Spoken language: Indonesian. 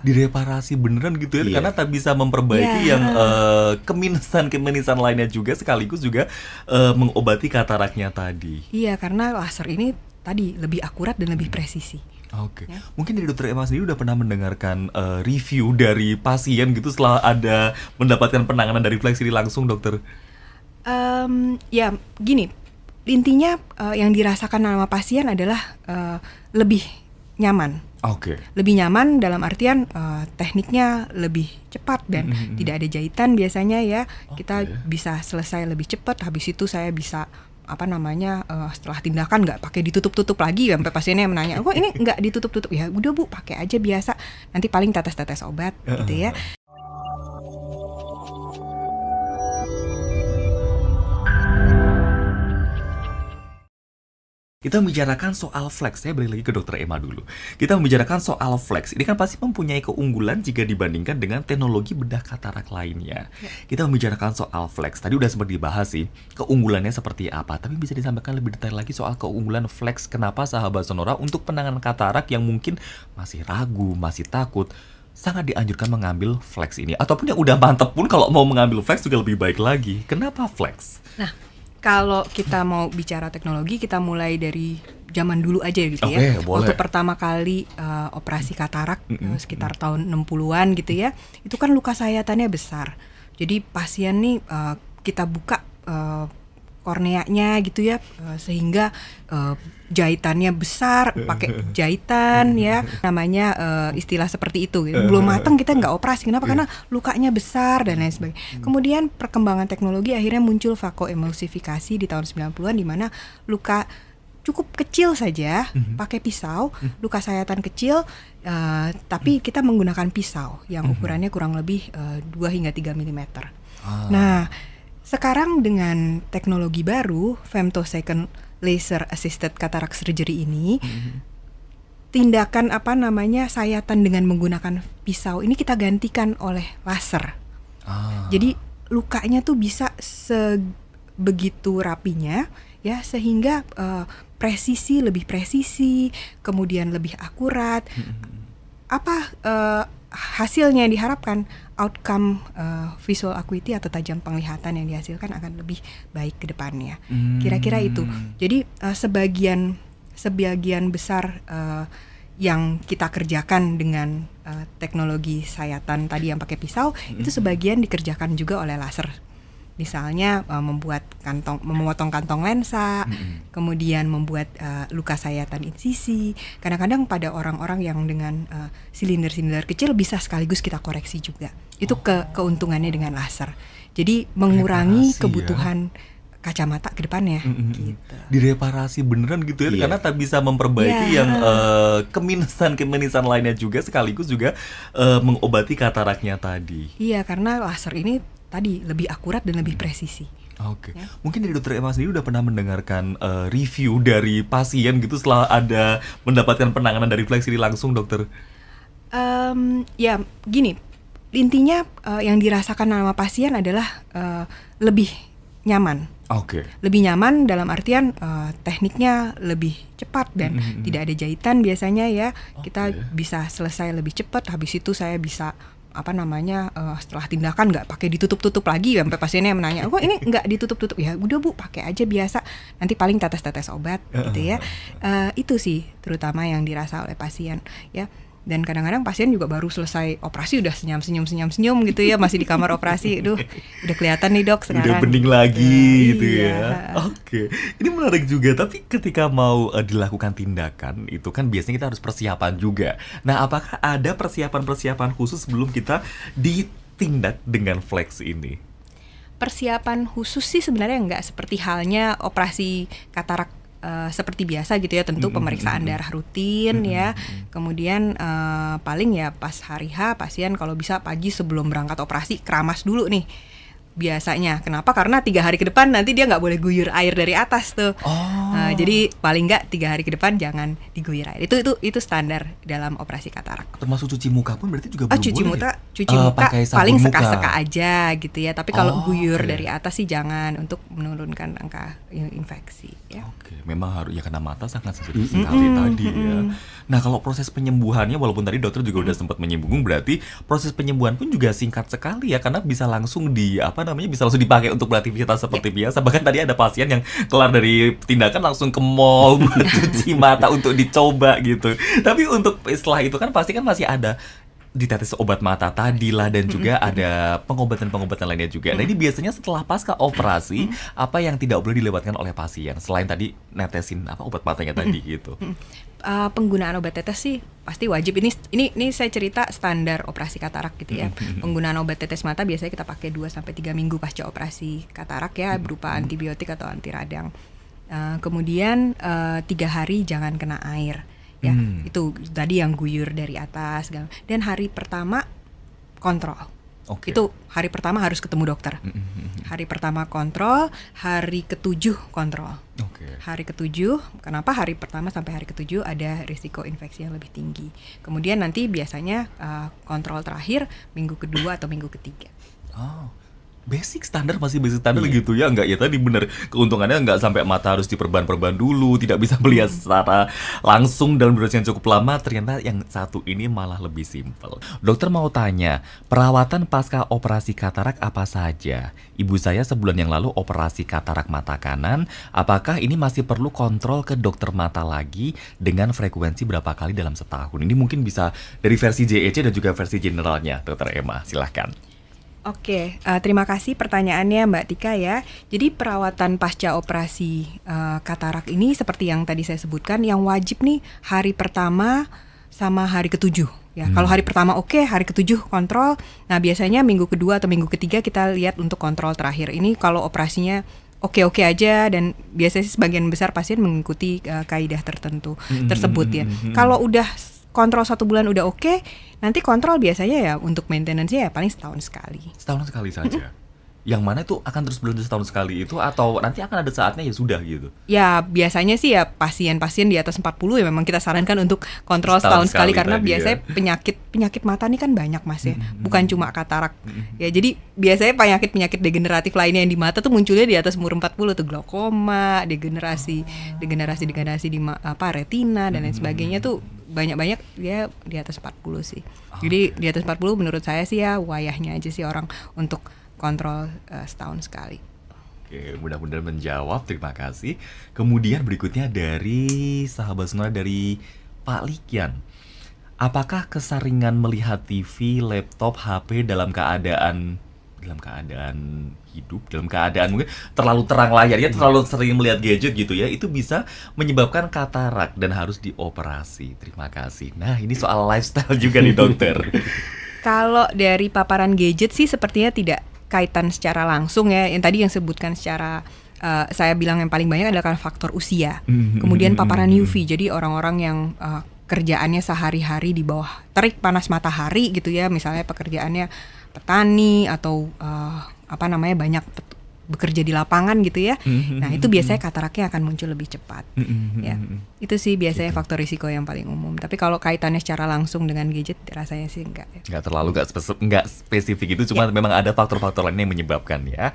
direparasi beneran gitu ya, Iya. karena tak bisa memperbaiki Iya, yang keminisan-keminisan lainnya juga, sekaligus juga mengobati kataraknya tadi. iya, karena laser ini tadi lebih akurat dan lebih presisi. Oke, Ya. mungkin dari Dokter Emma sendiri udah pernah mendengarkan review dari pasien gitu setelah ada mendapatkan penanganan dari Flex ini langsung, dokter? Ya gini, intinya yang dirasakan sama pasien adalah lebih nyaman. Oke. Lebih nyaman dalam artian tekniknya lebih cepat dan tidak ada jahitan biasanya ya. Kita bisa selesai lebih cepat. Habis itu saya bisa setelah tindakan nggak pakai ditutup-tutup lagi, sampai pasiennya menanya, kok ini nggak ditutup-tutup? Ya udah Bu, pakai aja biasa. Nanti paling tetes-tetes obat gitu ya. Kita membicarakan soal Flex, saya balik lagi ke Dokter Emma dulu. Kita membicarakan soal Flex, ini kan pasti mempunyai keunggulan jika dibandingkan dengan teknologi bedah katarak lainnya. Kita membicarakan soal Flex, tadi udah sempat dibahas sih, keunggulannya seperti apa. Tapi bisa disampaikan lebih detail lagi soal keunggulan Flex, kenapa sahabat Sonora untuk penanganan katarak yang mungkin masih ragu, masih takut, sangat dianjurkan mengambil Flex ini. Ataupun yang udah mantep pun kalau mau mengambil Flex juga lebih baik lagi. Kenapa Flex? Nah, kalau kita mau bicara teknologi, kita mulai dari zaman dulu aja gitu ya. Oke, boleh. Waktu pertama kali operasi katarak sekitar tahun 60-an gitu ya. Itu kan luka sayatannya besar. Jadi pasien nih kita buka korneanya gitu ya, sehingga jahitannya besar, pakai jahitan ya, namanya istilah seperti itu. Belum matang kita nggak operasi, kenapa? Karena lukanya besar dan lain sebagainya. Kemudian perkembangan teknologi akhirnya muncul vakoemulsifikasi di tahun 90-an, di mana luka cukup kecil saja, pakai pisau, luka sayatan kecil, tapi kita menggunakan pisau yang ukurannya kurang lebih 2 hingga 3 mm. Nah, sekarang dengan teknologi baru, femtosecond laser assisted cataract surgery ini, tindakan sayatan dengan menggunakan pisau ini kita gantikan oleh laser. Jadi lukanya tuh bisa sebegitu rapinya ya, sehingga lebih presisi, kemudian lebih akurat. Hasilnya yang diharapkan, outcome visual acuity atau tajam penglihatan yang dihasilkan akan lebih baik ke depannya. Kira-kira itu. Jadi sebagian besar yang kita kerjakan dengan teknologi sayatan tadi yang pakai pisau, itu sebagian dikerjakan juga oleh laser. Misalnya memotong kantong lensa, kemudian membuat luka sayatan insisi. Kadang-kadang pada orang-orang yang dengan silinder-silinder kecil bisa sekaligus kita koreksi juga. Itu keuntungannya dengan laser. Jadi mengurangi kebutuhan kacamata ke depannya. Gitu. Direparasi beneran gitu ya, karena tak bisa memperbaiki yang keminisan-keminisan lainnya juga, sekaligus juga mengobati kataraknya tadi. Iya, karena laser ini tadi lebih akurat dan lebih presisi. Oke. Mungkin dari Dokter Emma sendiri udah pernah mendengarkan review dari pasien gitu setelah ada mendapatkan penanganan dari Flex ini langsung, dokter? Ya gini, intinya yang dirasakan sama pasien adalah lebih nyaman. Oke. Lebih nyaman dalam artian tekniknya lebih cepat dan tidak ada jahitan biasanya ya. Kita bisa selesai lebih cepat. Habis itu saya bisa setelah tindakan nggak pakai ditutup-tutup lagi, sampai pasiennya menanya, kok ini nggak ditutup-tutup? Ya udah Bu, pakai aja biasa. Nanti paling tetes-tetes obat gitu ya. Itu sih terutama yang dirasa oleh pasien ya. Dan kadang-kadang pasien juga baru selesai operasi udah senyum gitu ya, masih di kamar operasi. Aduh, udah kelihatan nih dok sekarang. Udah bening lagi gitu iya. ya. Oke. Ini menarik juga, tapi ketika mau dilakukan tindakan itu kan biasanya kita harus persiapan juga. Nah, apakah ada persiapan-persiapan khusus sebelum kita ditindak dengan Flex ini? Persiapan khusus sih sebenarnya nggak seperti halnya operasi katarak seperti biasa gitu ya, tentu pemeriksaan darah rutin ya, kemudian paling ya pas hari H pasien kalau bisa pagi sebelum berangkat operasi keramas dulu nih, biasanya. Kenapa? Karena 3 hari ke depan nanti dia nggak boleh guyur air dari atas tuh. Jadi paling nggak 3 hari ke depan jangan diguyur air. Itu standar dalam operasi katarak. Termasuk cuci muka pun berarti juga belum Cuci boleh. muka Pakai sabun paling muka. seka-seka aja gitu ya. Tapi kalau guyur oke. dari atas sih jangan, untuk menurunkan angka infeksi ya. Oke, memang harus ya, karena mata sangat sensitif sekali tadi ya. Nah, kalau proses penyembuhannya, walaupun tadi dokter juga udah sempat menyinggung, berarti proses penyembuhan pun juga singkat sekali ya, karena bisa langsung bisa langsung dipakai untuk beraktivitas seperti biasa. Bahkan tadi ada pasien yang kelar dari tindakan langsung ke mall buat cuci mata untuk dicoba gitu. Tapi untuk setelah itu kan pasti kan masih ada ditetes obat mata tadi lah, dan juga ada pengobatan-pengobatan lainnya juga. Nah, ini biasanya setelah pasca operasi, apa yang tidak boleh dilewatkan oleh pasien selain tadi netesin obat matanya tadi gitu. Penggunaan obat tetes sih pasti wajib. Ini saya cerita standar operasi katarak gitu ya. Penggunaan obat tetes mata biasanya kita pakai 2-3 minggu pasca operasi katarak ya, berupa antibiotik atau anti radang. Kemudian 3 hari jangan kena air ya. Itu tadi yang guyur dari atas. Dan hari pertama kontrol. Oke. Itu hari pertama harus ketemu dokter. Hari pertama kontrol, hari ke-7 kontrol. Oke. Hari ke-7, kenapa hari pertama sampai hari ke-7 ada risiko infeksi yang lebih tinggi. Kemudian nanti biasanya kontrol terakhir minggu kedua atau minggu ketiga. Basic standar, masih basic standar gitu ya. Enggak ya, tadi bener, keuntungannya enggak sampai mata harus diperban-perban dulu, tidak bisa melihat secara langsung dalam durasi yang cukup lama. Ternyata yang satu ini malah lebih simpel. Dokter mau tanya, perawatan pasca operasi katarak apa saja? Ibu saya sebulan yang lalu operasi katarak mata kanan. Apakah ini masih perlu kontrol ke dokter mata lagi dengan frekuensi berapa kali dalam setahun? Ini mungkin bisa dari versi JEC dan juga versi generalnya, Dokter Emma, silahkan. Oke, terima kasih pertanyaannya Mbak Tika ya. Jadi perawatan pasca operasi katarak ini seperti yang tadi saya sebutkan, yang wajib nih hari pertama sama hari ke-7 ya. Kalau hari pertama oke, hari ke-7 kontrol. Nah, biasanya minggu kedua atau minggu ketiga kita lihat untuk kontrol terakhir. Ini kalau operasinya oke-oke aja, dan biasanya sebagian besar pasien mengikuti kaidah tertentu tersebut ya. Kalau udah kontrol 1 bulan udah oke, nanti kontrol biasanya ya untuk maintenance-nya ya paling setahun sekali. Setahun sekali saja. Yang mana itu akan terus berlanjut setahun sekali itu, atau nanti akan ada saatnya ya sudah gitu? Ya biasanya sih ya pasien-pasien di atas 40 ya memang kita sarankan untuk kontrol setahun sekali, karena biasanya penyakit mata nih kan banyak Mas ya, bukan cuma katarak. Ya jadi biasanya penyakit degeneratif lainnya yang di mata tuh munculnya di atas umur 40 tuh, glaukoma, degenerasi di retina dan lain sebagainya tuh banyak ya di atas 40 sih. Jadi di atas 40 menurut saya sih ya wayahnya aja sih orang untuk kontrol setahun sekali. Oke, mudah-mudahan menjawab. Terima kasih. Kemudian berikutnya dari sahabat Sonora, dari Pak Likian. Apakah keseringan melihat TV, laptop, HP dalam keadaan hidup, dalam keadaan mungkin terlalu terang layarnya, terlalu sering melihat gadget gitu ya, itu bisa menyebabkan katarak dan harus dioperasi? Terima kasih. Nah, ini soal lifestyle juga nih dokter. Kalau dari paparan gadget sih sepertinya tidak kaitan secara langsung ya. Yang tadi yang sebutkan secara saya bilang yang paling banyak adalah faktor usia. Kemudian paparan UV. Jadi orang-orang yang kerjaannya sehari-hari di bawah terik panas matahari gitu ya, misalnya pekerjaannya petani atau banyak bekerja di lapangan gitu ya. Nah, itu biasanya kataraknya akan muncul lebih cepat. Ya. Itu sih biasanya faktor risiko yang paling umum. Tapi kalau kaitannya secara langsung dengan gadget rasanya sih enggak ya. Enggak spesifik itu, cuma memang ada faktor-faktor lain yang menyebabkan ya.